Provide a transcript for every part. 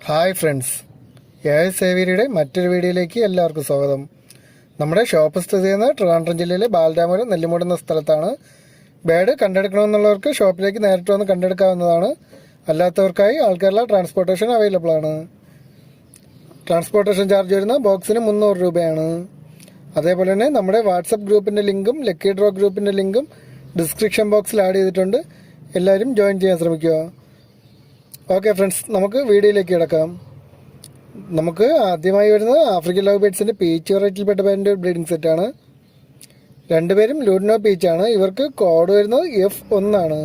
Hi friends, സേവിയറിയുടെ മറ്റൊരു വീഡിയോയിലേക്ക് എല്ലാവർക്കും സ്വാഗതം. നമ്മുടെ ഷോപ്പ് സ്ഥിതി ചെയ്യുന്നത് ട്രിവാൻഡ്രം ജില്ലയിലെ ബാലരാമപുരം നെല്ലിമൂട് എന്ന സ്ഥലത്താണ്. ബേഡ് കണ്ടെടുക്കണമെന്നുള്ളവർക്ക് ഷോപ്പിലേക്ക് നേരിട്ട് വന്ന് കണ്ടെടുക്കാവുന്നതാണ്. അല്ലാത്തവർക്കായി ആൾ കേരള ട്രാൻസ്പോർട്ടേഷൻ അവൈലബിൾ ആണ്. ട്രാൻസ്പോർട്ടേഷൻ ചാർജ് വരുന്ന ബോക്സിന് 300 രൂപയാണ്. അതേപോലെ തന്നെ നമ്മുടെ വാട്സപ്പ് ഗ്രൂപ്പിൻ്റെ ലിങ്കും ലക്കി ഡ്രോ ഗ്രൂപ്പിൻ്റെ ലിങ്കും ഡിസ്ക്രിപ്ഷൻ ബോക്സിൽ ആഡ് ചെയ്തിട്ടുണ്ട്. എല്ലാവരും ജോയിൻ ചെയ്യാൻ ശ്രമിക്കുക. ഓക്കെ ഫ്രണ്ട്സ്, നമുക്ക് വീഡിയോയിലേക്ക് കിടക്കാം. നമുക്ക് ആദ്യമായി വരുന്നത് ആഫ്രിക്കൻ ലവ് ബേഡ്സിൻ്റെ പീച്ച് വെറൈറ്റിയിൽപ്പെട്ട പേരിൻ്റെ ഒരു ബ്രീഡിംഗ് സെറ്റാണ്. രണ്ടുപേരും ലൂഡിനോ പീച്ചാണ്. ഇവർക്ക് കോഡ് വരുന്നത് F1 ആണ്.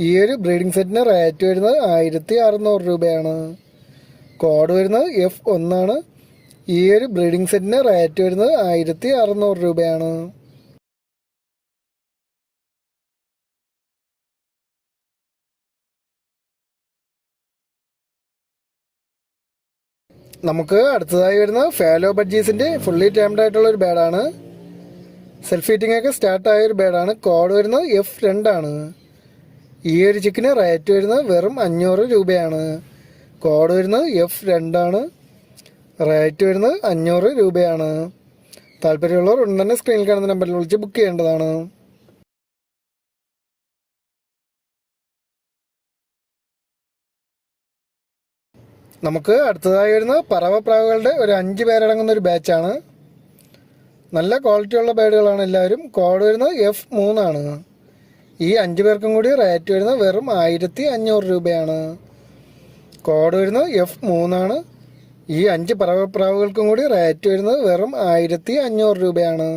ഈ ഒരു ബ്രീഡിംഗ് സെറ്റിന് റേറ്റ് വരുന്നത് 1600 രൂപയാണ്. കോഡ് വരുന്നത് F1 ആണ്. ഈ ഒരു ബ്രീഡിംഗ് സെറ്റിന് റേറ്റ് വരുന്നത് 1600 രൂപയാണ്. നമുക്ക് അടുത്തതായി വരുന്ന ഫാലോ ബഡ്ജീസിൻ്റെ ഫുള്ളി ടൈംഡ് ആയിട്ടുള്ള ഒരു ബേഡാണ്. സെൽഫ് ഈറ്റിംഗ് ഒക്കെ സ്റ്റാർട്ടായ ഒരു ബേഡാണ്. കോഡ് വരുന്നത് F2 ആണ്. ഈ ഒരു ചിക്കന് റേറ്റ് വരുന്നത് വെറും 500 രൂപയാണ്. കോഡ് വരുന്നത് F2 ആണ്. റേറ്റ് വരുന്നത് 500 രൂപയാണ്. താല്പര്യമുള്ളവർ ഉടൻ തന്നെ സ്ക്രീനിൽ കാണുന്ന നമ്പറിൽ വിളിച്ച് ബുക്ക് ചെയ്യേണ്ടതാണ്. നമുക്ക് അടുത്തതായി വരുന്ന പറവപ്രാവുകളുടെ ഒരു 5 പേരടങ്ങുന്ന ഒരു ബാച്ചാണ്. നല്ല ക്വാളിറ്റിയുള്ള ബേഡുകളാണ് എല്ലാവരും. കോഡ് വരുന്നത് F3 ആണ്. ഈ 5 പേർക്കും കൂടി റേറ്റ് വരുന്നത് വെറും 1500 രൂപയാണ്. കോഡ് വരുന്നത് F3 ആണ്. ഈ 5 പറവപ്രാവുകൾക്കും കൂടി റേറ്റ് വരുന്നത് വെറും 1500 രൂപയാണ്.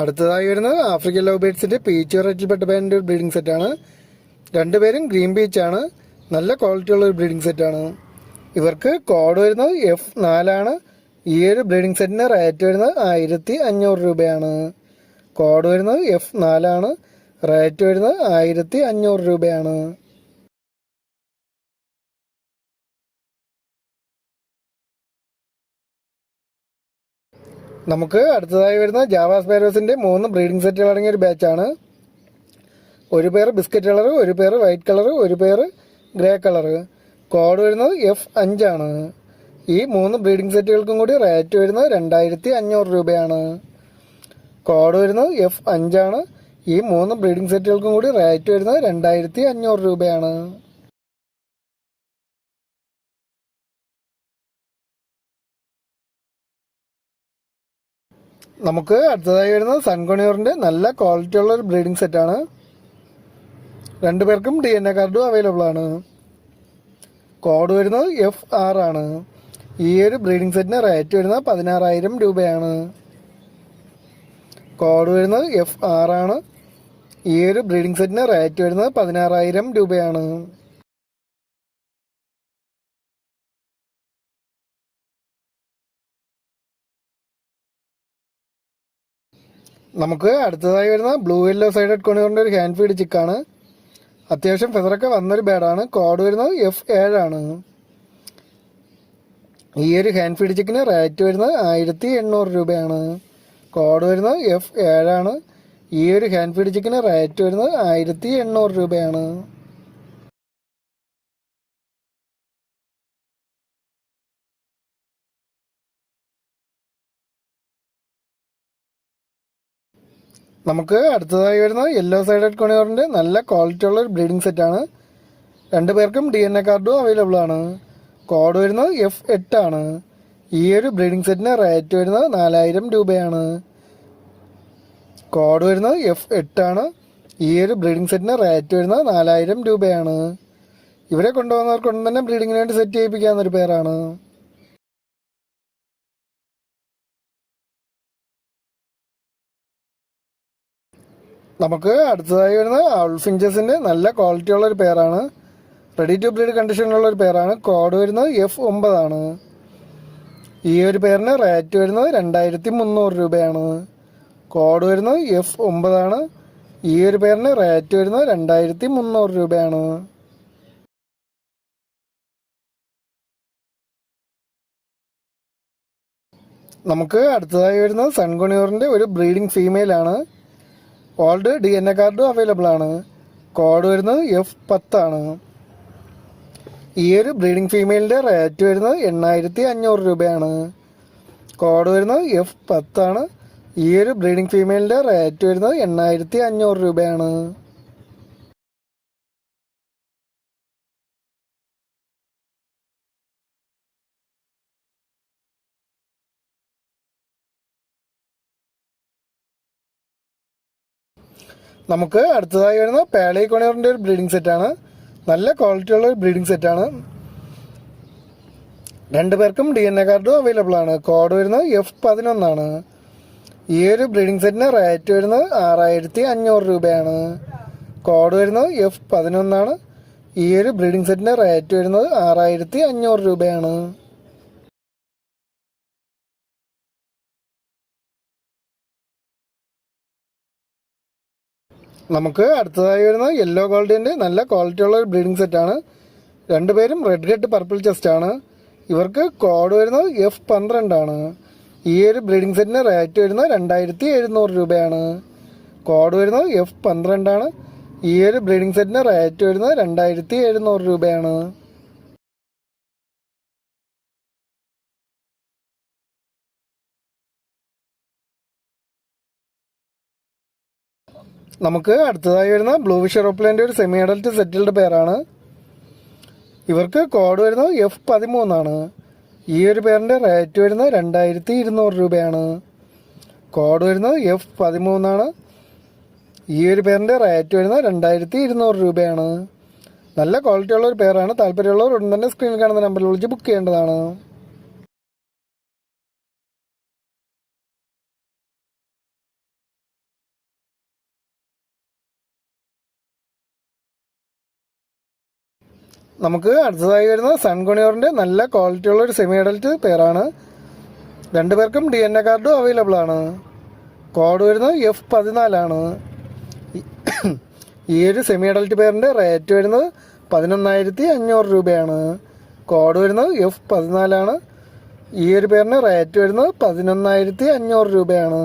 അടുത്തതായി വരുന്നത് ആഫ്രിക്കൻ ലവ് ബേഡ്സിൻ്റെ പീച്ച് വെറൈറ്റിയിൽപ്പെട്ട പേരിൻ്റെ ഒരു ബ്രീഡിംഗ് സെറ്റാണ്. രണ്ടുപേരും ഗ്രീൻ ബീച്ചാണ്. നല്ല ക്വാളിറ്റിയുള്ള ഒരു ബ്രീഡിംഗ് സെറ്റാണ്. ഇവർക്ക് കോഡ് വരുന്നത് F4 ആണ്. ഈ ഒരു ബ്രീഡിംഗ് സെറ്റിന് റേറ്റ് വരുന്നത് 1500 രൂപയാണ്. കോഡ് വരുന്നത് F4 ആണ്. റേറ്റ് വരുന്നത് 1500 രൂപയാണ്. നമുക്ക് അടുത്തതായി വരുന്ന ജാവ സ്പാരോസിൻ്റെ 3 ബ്രീഡിംഗ് സെറ്റുകൾ അടങ്ങിയ ഒരു ബാച്ചാണ്. ഒരു പേർ ബിസ്ക്കറ്റ് കളർ, ഒരു പേർ വൈറ്റ് കളർ, ഒരു പേർ ഗ്രേ കളർ. കോഡ് വരുന്നത് F5 ആണ്. ഈ 3 ബ്രീഡിംഗ് സെറ്റുകൾക്കും കൂടി റേറ്റ് വരുന്നത് 2500 രൂപയാണ്. കോഡ് വരുന്നത് F5 ആണ്. ഈ 3 ബ്രീഡിംഗ് സെറ്റുകൾക്കും കൂടി റേറ്റ് വരുന്നത് 2500 രൂപയാണ്. നമുക്ക് അടുത്തതായി വരുന്നത് സൺകോണിയോറിൻ്റെ നല്ല ക്വാളിറ്റിയുള്ള ഒരു ബ്രീഡിംഗ് സെറ്റാണ്. രണ്ടുപേർക്കും DNA കാർഡും അവൈലബിൾ ആണ്. കോഡ് വരുന്നത് F6 ആണ്. ഈ ഒരു ബ്രീഡിംഗ് സെറ്റിന് റേറ്റ് വരുന്നത് 16000 രൂപയാണ്. കോഡ് വരുന്നത് F6 ആണ്. ഈ ഒരു ബ്രീഡിംഗ് സെറ്റിന് റേറ്റ് വരുന്നത് 16000 രൂപയാണ്. നമുക്ക് അടുത്തതായി വരുന്ന ബ്ലൂ യെല്ലോ സൈഡഡ് കോണിയോറിൻ്റെ ഒരു ഹാൻഡ് ഫീഡ് ചിക്കാണ്. അത്യാവശ്യം ഫെദറൊക്കെ വന്നൊരു ബേഡാണ്. കോഡ് വരുന്നത് F7 ആണ്. ഈ ഒരു ഹാൻഡ് ഫീഡ് ചിക്കിന് റേറ്റ് വരുന്നത് 1800 രൂപയാണ്. കോഡ് വരുന്നത് F7 ആണ്. ഈ ഒരു ഹാൻഡ് ഫീഡ് ചിക്കിന് റേറ്റ് വരുന്നത് 1800 രൂപയാണ്. നമുക്ക് അടുത്തതായി വരുന്നത് യെല്ലോ സൈഡഡ് കോണിയോറിൻ്റെ നല്ല ക്വാളിറ്റിയുള്ള ഒരു ബ്രീഡിംഗ് സെറ്റാണ്. രണ്ടുപേർക്കും DNA കാർഡും അവൈലബിൾ ആണ്. കോഡ് വരുന്നത് F8 ആണ്. ഈ ഒരു ബ്രീഡിംഗ് സെറ്റിന് റേറ്റ് വരുന്നത് 4000 രൂപയാണ്. കോഡ് വരുന്നത് F8 ആണ്. ഈ ഒരു ബ്രീഡിംഗ് സെറ്റിന് റേറ്റ് വരുന്നത് 4000 രൂപയാണ്. ഇവരെ കൊണ്ടുപോകുന്നവർക്ക് ഉടൻ തന്നെ ബ്രീഡിങ്ങിന് വേണ്ടി സെറ്റ് ചെയ്യിപ്പിക്കാവുന്നൊരു പേരാണ്. നമുക്ക് അടുത്തതായി വരുന്നത് ഔൾഫിഞ്ചസിൻ്റെ നല്ല ക്വാളിറ്റിയുള്ള ഒരു പേരാണ്. റെഡി ടു ബ്രീഡ് കണ്ടീഷനിലുള്ള ഒരു പേരാണ്. കോഡ് വരുന്നത് F9 ആണ്. ഈ ഒരു പേരിന് റേറ്റ് വരുന്നത് 2300 രൂപയാണ്. കോഡ് വരുന്നത് F9 ആണ്. ഈ ഒരു പേരിന് റേറ്റ് വരുന്നത് 2300 രൂപയാണ്. നമുക്ക് അടുത്തതായി വരുന്നത് സൺകുണിയൂറിൻ്റെ ഒരു ബ്രീഡിംഗ് ഫീമെയിലാണ്. ഓൾഡ് DNA കാർഡും അവൈലബിൾ ആണ്. കോഡ് വരുന്നത് F10 ആണ്. ഈ ഒരു ബ്രീഡിംഗ് ഫീമെയിലിൻ്റെ റേറ്റ് വരുന്നത് 8500 രൂപയാണ്. കോഡ് വരുന്നത് F10 ആണ്. ഈ ഒരു ബ്രീഡിംഗ് ഫീമെയിലിൻ്റെ റേറ്റ് വരുന്നത് 8500 രൂപയാണ്. നമുക്ക് അടുത്തതായി വരുന്ന പാളി കൊണിയറിൻ്റെ ഒരു ബ്രീഡിംഗ് സെറ്റാണ്. നല്ല ക്വാളിറ്റിയുള്ള ഒരു ബ്രീഡിംഗ് സെറ്റാണ്. രണ്ടുപേർക്കും DNA കാർഡും അവൈലബിൾ ആണ്. കോഡ് വരുന്നത് F11 ആണ്. ഈ ഒരു ബ്രീഡിംഗ് സെറ്റിന് റേറ്റ് വരുന്നത് 6500 രൂപയാണ്. കോഡ് വരുന്നത് F11 ആണ്. ഈ ഒരു ബ്രീഡിംഗ് സെറ്റിന് റേറ്റ് വരുന്നത് 6500 രൂപയാണ്. നമുക്ക് അടുത്തതായി വരുന്ന യെല്ലോ ഗോൾഡിൻ്റെ നല്ല ക്വാളിറ്റിയുള്ള ഒരു ബ്രീഡിംഗ് സെറ്റാണ്. രണ്ടുപേരും റെഡ് ഹെഡ് പർപ്പിൾ ചെസ്റ്റ് ആണ്. ഇവർക്ക് കോഡ് വരുന്നത് F12 ആണ്. ഈ ഒരു ബ്രീഡിംഗ് സെറ്റിന് റേറ്റ് വരുന്നത് 2700 രൂപയാണ്. കോഡ് വരുന്നത് F12 ആണ്. ഈ ഒരു ബ്രീഡിംഗ് സെറ്റിന് റേറ്റ് വരുന്നത് 2700 രൂപയാണ്. നമുക്ക് അടുത്തതായി വരുന്ന ബ്ലൂ ഫിഷ് എറോപ്ലെയിൻ്റെ ഒരു സെമി അഡൽറ്റ് സെറ്റിൽഡ് പെയറാണ്. ഇവർക്ക് കോഡ് വരുന്നത് F13 ആണ്. ഈ ഒരു പേരിൻ്റെ റേറ്റ് വരുന്നത് 2200 രൂപയാണ്. കോഡ് വരുന്നത് F13 ആണ്. ഈ ഒരു പേരിൻ്റെ റേറ്റ് വരുന്നത് 2200 രൂപയാണ്. നല്ല ക്വാളിറ്റിയുള്ള ഒരു പെയറാണ്. താല്പര്യമുള്ളവർ ഉടൻ തന്നെ സ്ക്രീനിൽ കാണുന്ന നമ്പറിൽ വിളിച്ച് ബുക്ക് ചെയ്യേണ്ടതാണ്. നമുക്ക് അടുത്തതായി വരുന്നത് സൺകുണിയൂറിൻ്റെ നല്ല ക്വാളിറ്റിയുള്ള ഒരു സെമി അഡൽറ്റ് പെയറാണ്. രണ്ടുപേർക്കും DNA കാർഡും അവൈലബിൾ ആണ്. കോഡ് വരുന്നത് F14 ആണ്. ഈ ഒരു സെമി അഡൽറ്റ് പെയറിൻ്റെ റേറ്റ് വരുന്നത് 11500 രൂപയാണ്. കോഡ് വരുന്നത് F14 ആണ്. ഈ ഒരു പെയറിന് റേറ്റ് വരുന്നത് 11500 രൂപയാണ്.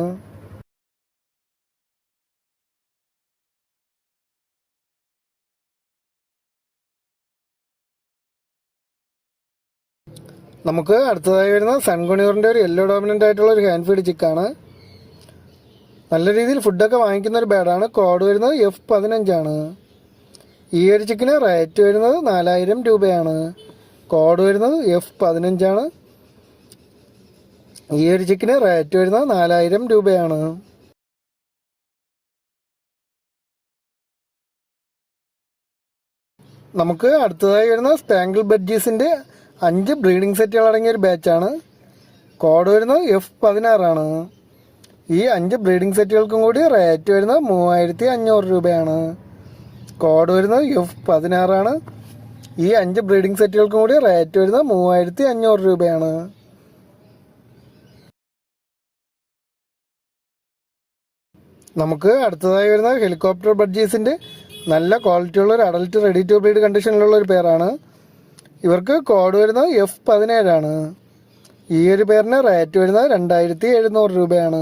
നമുക്ക് അടുത്തതായി വരുന്ന സൺകുണിയൂറിൻ്റെ ഒരു യെല്ലോ ഡോമിനൻ്റ് ആയിട്ടുള്ള ഒരു ഹാൻഡ് ഫീഡ് ചിക്കാണ്. നല്ല രീതിയിൽ ഫുഡൊക്കെ വാങ്ങിക്കുന്ന ഒരു ബേഡാണ്. കോഡ് വരുന്നത് F15 ആണ്. ഈ ഒരു ചിക്കിന് റേറ്റ് വരുന്നത് 4000 രൂപയാണ്. കോഡ് വരുന്നത് F15 ആണ്. ഈ ഒരു ചിക്കിന് റേറ്റ് വരുന്നത് 4000 രൂപയാണ്. നമുക്ക് അടുത്തതായി വരുന്ന സ്പാങ്കിൾ ബഡ്ജീസിൻ്റെ 5 ബ്രീഡിംഗ് സെറ്റുകൾ അടങ്ങിയ ഒരു ബാച്ചാണ്. കോഡ് വരുന്നത് F16 ആണ്. ഈ 5 ബ്രീഡിംഗ് സെറ്റുകൾക്കും കൂടി റേറ്റ് വരുന്നത് 3500 രൂപയാണ്. കോഡ് വരുന്നത് F16 ആണ്. ഈ 5 ബ്രീഡിംഗ് സെറ്റുകൾക്കും കൂടി റേറ്റ് വരുന്നത് 3500 രൂപയാണ്. നമുക്ക് അടുത്തതായി വരുന്ന ഹെലികോപ്റ്റർ ബഡ്ജീസിൻ്റെ നല്ല ക്വാളിറ്റിയുള്ള ഒരു അഡൽട്ട് റെഡി ടു ബ്രീഡ് കണ്ടീഷനിലുള്ള ഒരു പെയറാണ്. ഇവർക്ക് കോഡ് വരുന്നത് F17 ആണ്. ഈ ഒരു പേരിന് റേറ്റ് വരുന്നത് 2700 രൂപയാണ്.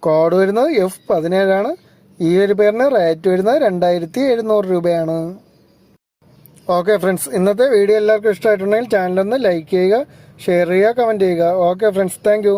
കോഡ് വരുന്നത് F17 ആണ്. ഈ ഒരു പേരിന് റേറ്റ് വരുന്നത് 2700 രൂപയാണ്. ഓക്കെ ഫ്രണ്ട്സ്, ഇന്നത്തെ വീഡിയോ എല്ലാവർക്കും ഇഷ്ടമായിട്ടുണ്ടെങ്കിൽ ചാനലൊന്ന് ലൈക്ക് ചെയ്യുക, ഷെയർ ചെയ്യുക, കമൻറ്റ് ചെയ്യുക. Okay friends, thank